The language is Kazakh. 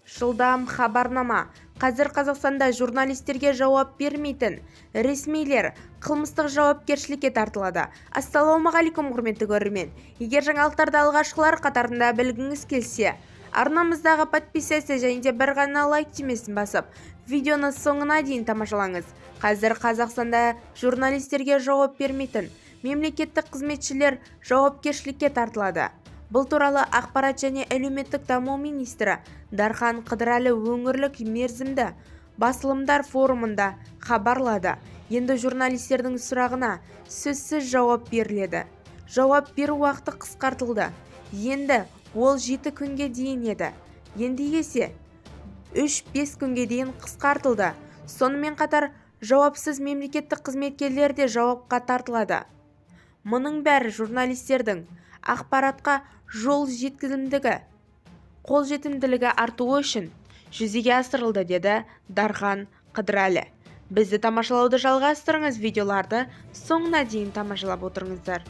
Жылдам хабарнама. Қазір Қазақстанда журналистерге жауап бермейтін ресмилер қылмыстық жауапкершілікке тартылады. Ассалаумағалейкум, құрметті көрермен. Егер жаңалықтарды алғашқылар қатарында білгіңіз келсе, арнамыздағы подписаться және де бір ғана лайк түймесін басып, видеоны соңына дейін тамашалаңыз. Қазір Қазақстанда журналистерге жауап бермейтін мемлекеттік қызметшілер жауапкершілікке тартылады. Бұл туралы ақпарат және әлеуметтік даму министрі Дархан Қыдырәлі өңірлік мерзімді басылымдар форумында хабарлады. Енді журналистердің сұрағына сөзсіз жауап беріледі. Жауап беру уақыты қысқартылды. Енді ол 7 күнге дейін еді. Енді есе 3-5 күнге дейін қысқартылды. Сонымен қатар жауапсыз мемлекеттік қызметкерлер де жауапқа тартылады. Мұның бәрі журналистердің ақпаратқа қолжетімділігі артуы үшін жүзеге асырылды, деді Дархан Қыдырәлі. Бізді тамашалауды жалғастырыңыз, видеоларды соңына дейін тамашалап отырыңыздар.